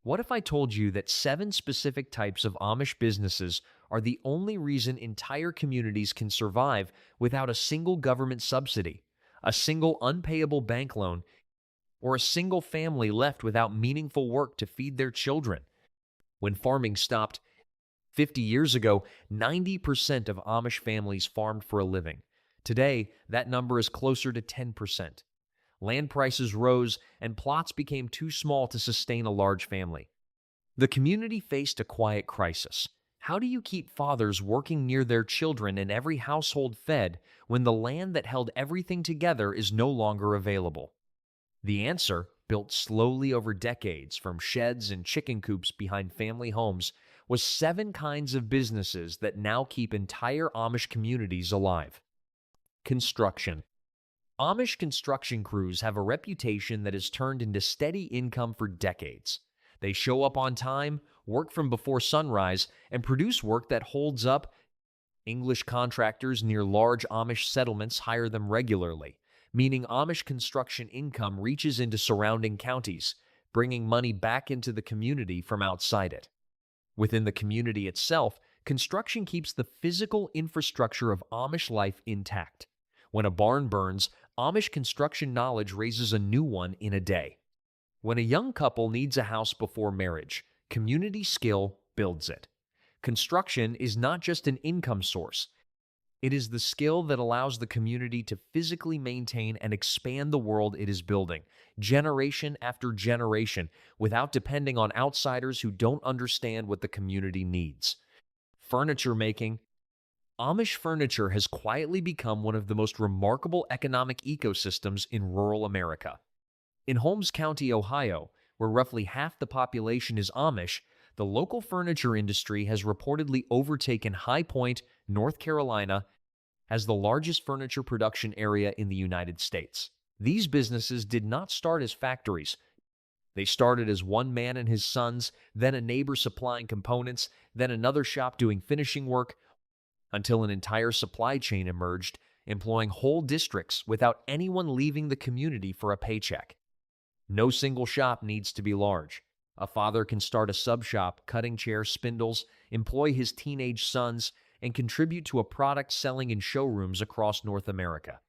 What if I told you that 7 specific types of Amish businesses are the only reason entire communities can survive without a single government subsidy, a single unpayable bank loan, or a single family left without meaningful work to feed their children? When farming stopped 50 years ago, 90% of Amish families farmed for a living. Today, that number is closer to 10%. Land prices rose, and plots became too small to sustain a large family. The community faced a quiet crisis. How do you keep fathers working near their children and every household fed when the land that held everything together is no longer available? The answer, built slowly over decades from sheds and chicken coops behind family homes, was 7 kinds of businesses that now keep entire Amish communities alive. Construction. Amish construction crews have a reputation that has turned into steady income for decades. They show up on time, work from before sunrise, and produce work that holds up. English contractors near large Amish settlements hire them regularly, meaning Amish construction income reaches into surrounding counties, bringing money back into the community from outside it. Within the community itself, construction keeps the physical infrastructure of Amish life intact. When a barn burns, Amish construction knowledge raises a new one in a day. When a young couple needs a house before marriage, community skill builds it. Construction is not just an income source. It is the skill that allows the community to physically maintain and expand the world it is building, generation after generation, without depending on outsiders who don't understand what the community needs. Furniture making. Amish furniture has quietly become one of the most remarkable economic ecosystems in rural America. In Holmes County, Ohio, where roughly half the population is Amish, the local furniture industry has reportedly overtaken High Point, North Carolina, as the largest furniture production area in the United States. These businesses did not start as factories. They started as one man and his sons, then a neighbor supplying components, then another shop doing finishing work, until an entire supply chain emerged, employing whole districts without anyone leaving the community for a paycheck. No single shop needs to be large. A father can start a sub-shop, cutting chair spindles, employ his teenage sons, and contribute to a product selling in showrooms across North America.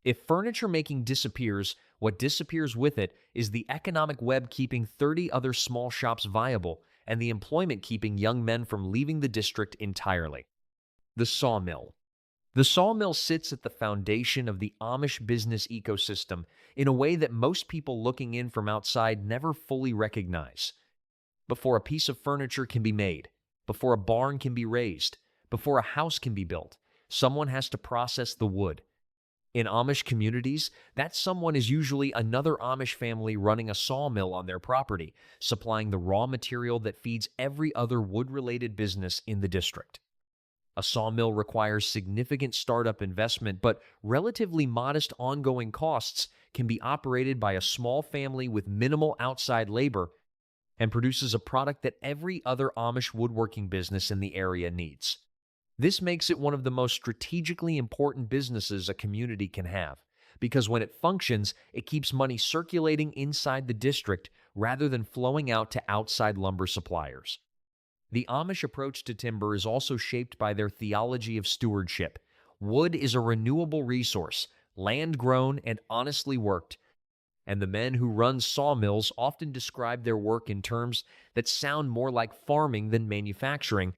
If furniture making disappears, what disappears with it is the economic web keeping 30 other small shops viable and the employment keeping young men from leaving the district entirely. The sawmill. The sawmill sits at the foundation of the Amish business ecosystem in a way that most people looking in from outside never fully recognize. Before a piece of furniture can be made, before a barn can be raised, before a house can be built, someone has to process the wood. In Amish communities, that someone is usually another Amish family running a sawmill on their property, supplying the raw material that feeds every other wood-related business in the district. A sawmill requires significant startup investment, but relatively modest ongoing costs can be operated by a small family with minimal outside labor and produces a product that every other Amish woodworking business in the area needs. This makes it one of the most strategically important businesses a community can have, because when it functions, it keeps money circulating inside the district rather than flowing out to outside lumber suppliers. The Amish approach to timber is also shaped by their theology of stewardship. Wood is a renewable resource, land-grown and honestly worked, and the men who run sawmills often describe their work in terms that sound more like farming than manufacturing,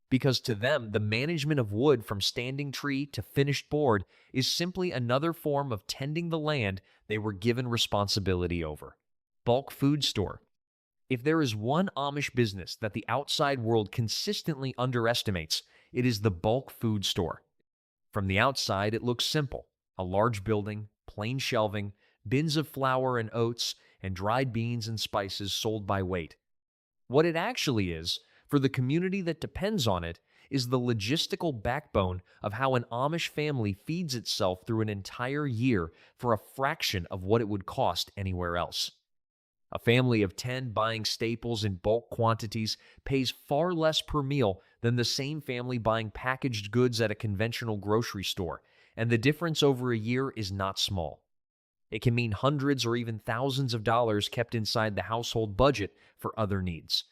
because to them, the management of wood from standing tree to finished board is simply another form of tending the land they were given responsibility over. Bulk food store. If there is one Amish business that the outside world consistently underestimates, it is the bulk food store. From the outside, it looks simple: a large building, plain shelving, bins of flour and oats, and dried beans and spices sold by weight. What it actually is, for the community that depends on it, is the logistical backbone of how an Amish family feeds itself through an entire year for a fraction of what it would cost anywhere else. A family of 10 buying staples in bulk quantities pays far less per meal than the same family buying packaged goods at a conventional grocery store, and the difference over a year is not small. It can mean hundreds or even thousands of dollars kept inside the household budget for other needs.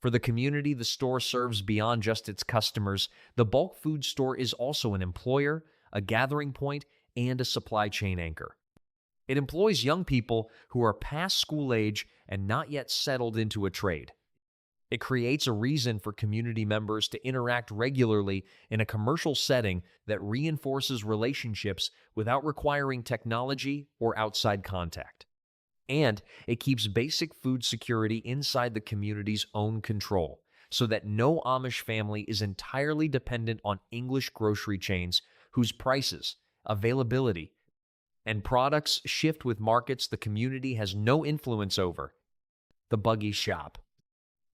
For the community the store serves beyond just its customers, the bulk food store is also an employer, a gathering point, and a supply chain anchor. It employs young people who are past school age and not yet settled into a trade. It creates a reason for community members to interact regularly in a commercial setting that reinforces relationships without requiring technology or outside contact. And it keeps basic food security inside the community's own control, so that no Amish family is entirely dependent on English grocery chains whose prices, availability, and products shift with markets the community has no influence over. The Buggy Shop.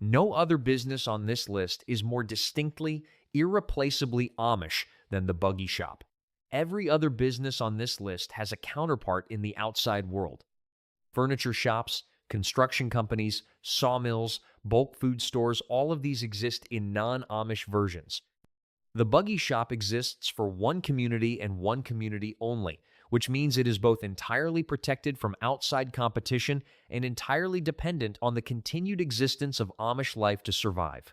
No other business on this list is more distinctly, irreplaceably Amish than the Buggy Shop. Every other business on this list has a counterpart in the outside world. Furniture shops, construction companies, sawmills, bulk food stores, all of these exist in non-Amish versions. The Buggy Shop exists for one community and one community only, which means it is both entirely protected from outside competition and entirely dependent on the continued existence of Amish life to survive.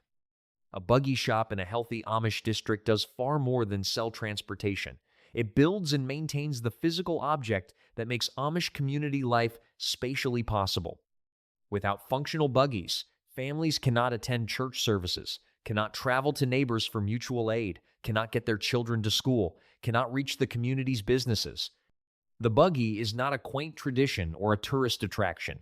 A buggy shop in a healthy Amish district does far more than sell transportation. It builds and maintains the physical object that makes Amish community life spatially possible. Without functional buggies, families cannot attend church services, cannot travel to neighbors for mutual aid, cannot get their children to school, cannot reach the community's businesses. The buggy is not a quaint tradition or a tourist attraction.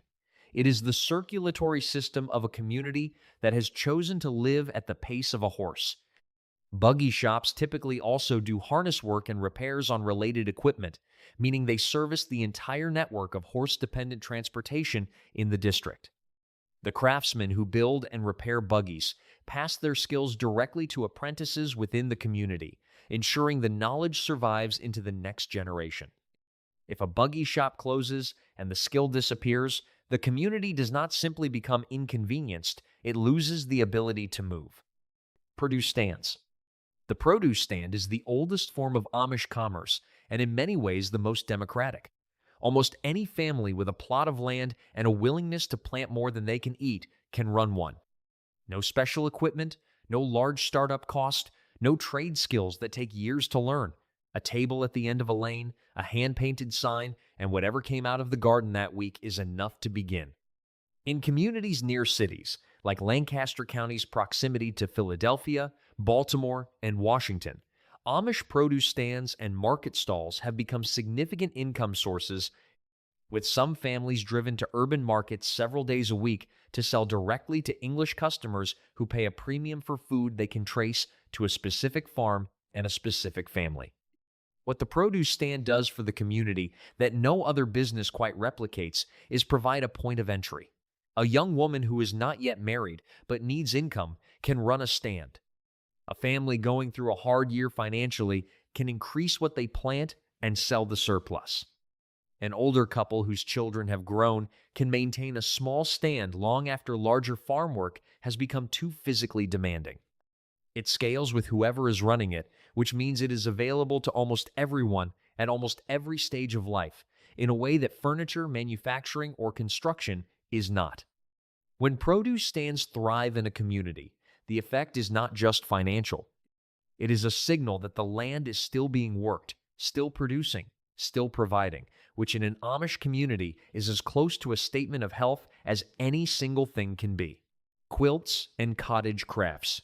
It is the circulatory system of a community that has chosen to live at the pace of a horse. Buggy shops typically also do harness work and repairs on related equipment, meaning they service the entire network of horse-dependent transportation in the district. The craftsmen who build and repair buggies pass their skills directly to apprentices within the community, ensuring the knowledge survives into the next generation. If a buggy shop closes and the skill disappears, the community does not simply become inconvenienced, it loses the ability to move. Produce stands. The produce stand is the oldest form of Amish commerce and in many ways the most democratic. Almost any family with a plot of land and a willingness to plant more than they can eat can run one. No special equipment, no large startup cost, no trade skills that take years to learn. A table at the end of a lane, a hand-painted sign, and whatever came out of the garden that week is enough to begin. In communities near cities, like Lancaster County's proximity to Philadelphia, Baltimore, and Washington, Amish produce stands and market stalls have become significant income sources, with some families driven to urban markets several days a week to sell directly to English customers who pay a premium for food they can trace to a specific farm and a specific family. What the produce stand does for the community that no other business quite replicates is provide a point of entry. A young woman who is not yet married but needs income can run a stand. A family going through a hard year financially can increase what they plant and sell the surplus. An older couple whose children have grown can maintain a small stand long after larger farm work has become too physically demanding. It scales with whoever is running it, which means it is available to almost everyone at almost every stage of life, in a way that furniture, manufacturing, or construction is not. When produce stands thrive in a community, the effect is not just financial. It is a signal that the land is still being worked, still producing, still providing, which in an Amish community is as close to a statement of health as any single thing can be. Quilts and cottage crafts.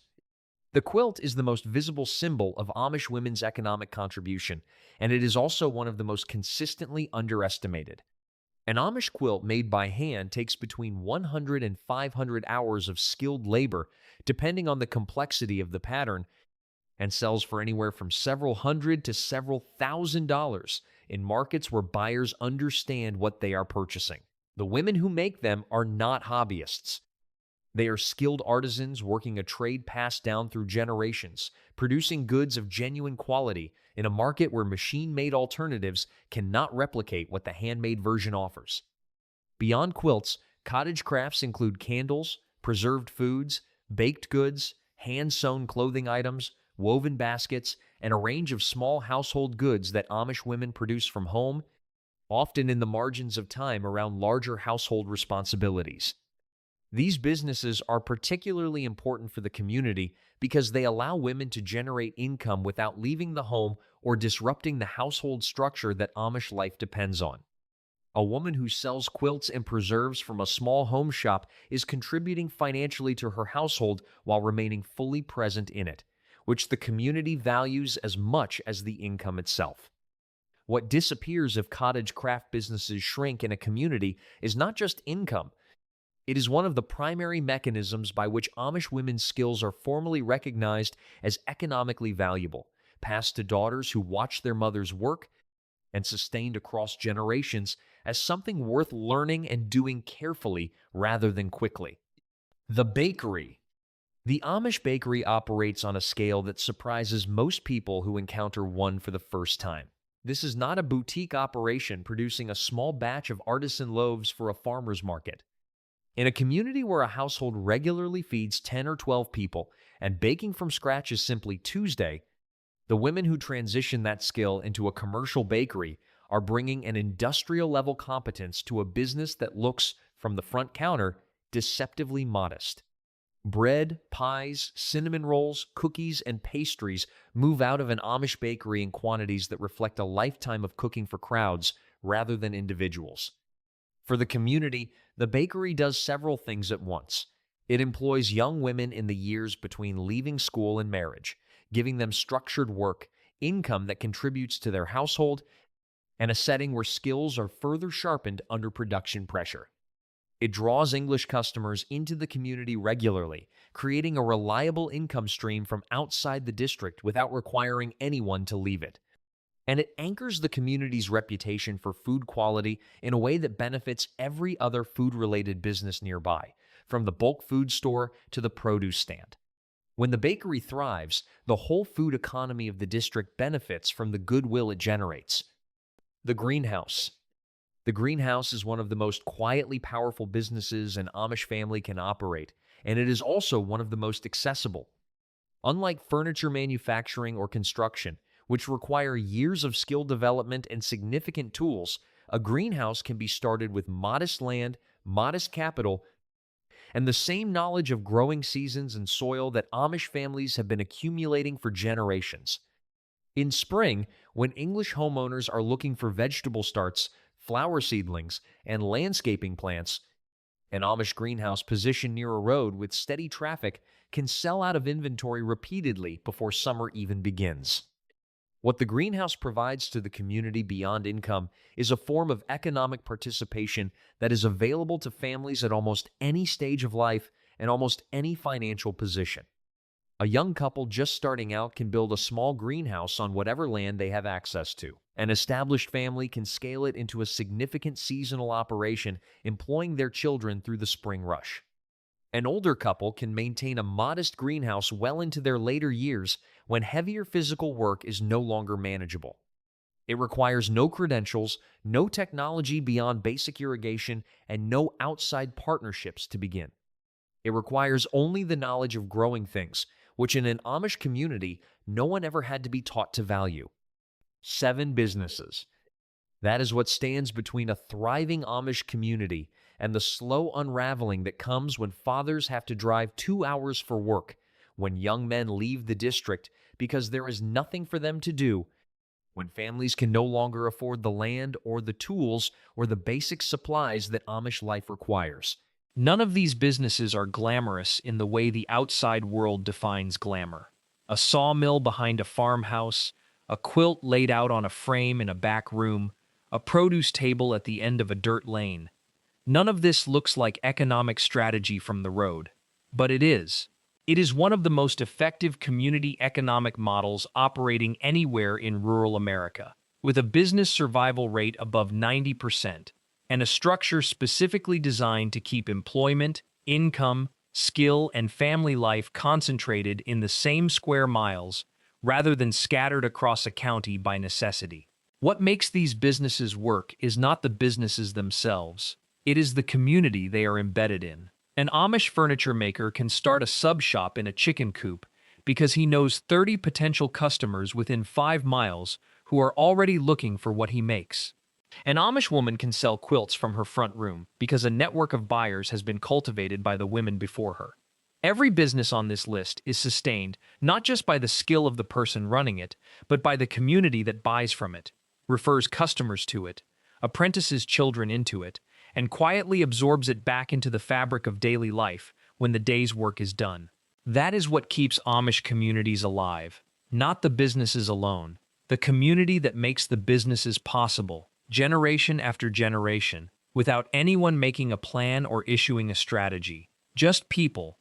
The quilt is the most visible symbol of Amish women's economic contribution, and it is also one of the most consistently underestimated. An Amish quilt made by hand takes between 100 and 500 hours of skilled labor, depending on the complexity of the pattern, and sells for anywhere from several hundred to several $1,000s in markets where buyers understand what they are purchasing. The women who make them are not hobbyists. They are skilled artisans working a trade passed down through generations, producing goods of genuine quality in a market where machine-made alternatives cannot replicate what the handmade version offers. Beyond quilts, cottage crafts include candles, preserved foods, baked goods, hand-sewn clothing items, woven baskets, and a range of small household goods that Amish women produce from home often in the margins of time around larger household responsibilities. These businesses are particularly important for the community because they allow women to generate income without leaving the home or disrupting the household structure that Amish life depends on. A woman who sells quilts and preserves from a small home shop is contributing financially to her household while remaining fully present in it, which the community values as much as the income itself. What disappears if cottage craft businesses shrink in a community is not just income. It is one of the primary mechanisms by which Amish women's skills are formally recognized as economically valuable, passed to daughters who watch their mothers work, and sustained across generations as something worth learning and doing carefully rather than quickly. The bakery. The Amish bakery operates on a scale that surprises most people who encounter one for the first time. This is not a boutique operation producing a small batch of artisan loaves for a farmer's market. In a community where a household regularly feeds 10 or 12 people and baking from scratch is simply Tuesday, the women who transition that skill into a commercial bakery are bringing an industrial-level competence to a business that looks, from the front counter, deceptively modest. Bread, pies, cinnamon rolls, cookies, and pastries move out of an Amish bakery in quantities that reflect a lifetime of cooking for crowds rather than individuals. For the community, the bakery does several things at once. It employs young women in the years between leaving school and marriage, giving them structured work, income that contributes to their household, and a setting where skills are further sharpened under production pressure. It draws English customers into the community regularly, creating a reliable income stream from outside the district without requiring anyone to leave it. And it anchors the community's reputation for food quality in a way that benefits every other food-related business nearby, from the bulk food store to the produce stand. When the bakery thrives, the whole food economy of the district benefits from the goodwill it generates. The greenhouse. The greenhouse is one of the most quietly powerful businesses an Amish family can operate, and it is also one of the most accessible. Unlike furniture manufacturing or construction, which require years of skill development and significant tools, a greenhouse can be started with modest land, modest capital, and the same knowledge of growing seasons and soil that Amish families have been accumulating for generations. In spring, when English homeowners are looking for vegetable starts, flower seedlings, and landscaping plants, an Amish greenhouse positioned near a road with steady traffic can sell out of inventory repeatedly before summer even begins. What the greenhouse provides to the community beyond income is a form of economic participation that is available to families at almost any stage of life and almost any financial position. A young couple just starting out can build a small greenhouse on whatever land they have access to. An established family can scale it into a significant seasonal operation, employing their children through the spring rush. An older couple can maintain a modest greenhouse well into their later years when heavier physical work is no longer manageable. It requires no credentials, no technology beyond basic irrigation, and no outside partnerships to begin. It requires only the knowledge of growing things, which in an Amish community, no one ever had to be taught to value. 7 businesses. That is what stands between a thriving Amish community and the slow unraveling that comes when fathers have to drive 2 hours for work, when young men leave the district because there is nothing for them to do, when families can no longer afford the land or the tools or the basic supplies that Amish life requires. None of these businesses are glamorous in the way the outside world defines glamour. A sawmill behind a farmhouse, a quilt laid out on a frame in a back room, a produce table at the end of a dirt lane. None of this looks like economic strategy from the road, but it is. It is one of the most effective community economic models operating anywhere in rural America, with a business survival rate above 90%, and a structure specifically designed to keep employment, income, skill, and family life concentrated in the same square miles rather than scattered across a county by necessity. What makes these businesses work is not the businesses themselves. It is the community they are embedded in. An Amish furniture maker can start a sub-shop in a chicken coop because he knows 30 potential customers within 5 miles who are already looking for what he makes. An Amish woman can sell quilts from her front room because a network of buyers has been cultivated by the women before her. Every business on this list is sustained not just by the skill of the person running it, but by the community that buys from it, refers customers to it, apprentices children into it, and quietly absorbs it back into the fabric of daily life when the day's work is done. That is what keeps Amish communities alive, not the businesses alone. The community that makes the businesses possible, generation after generation, without anyone making a plan or issuing a strategy. Just people,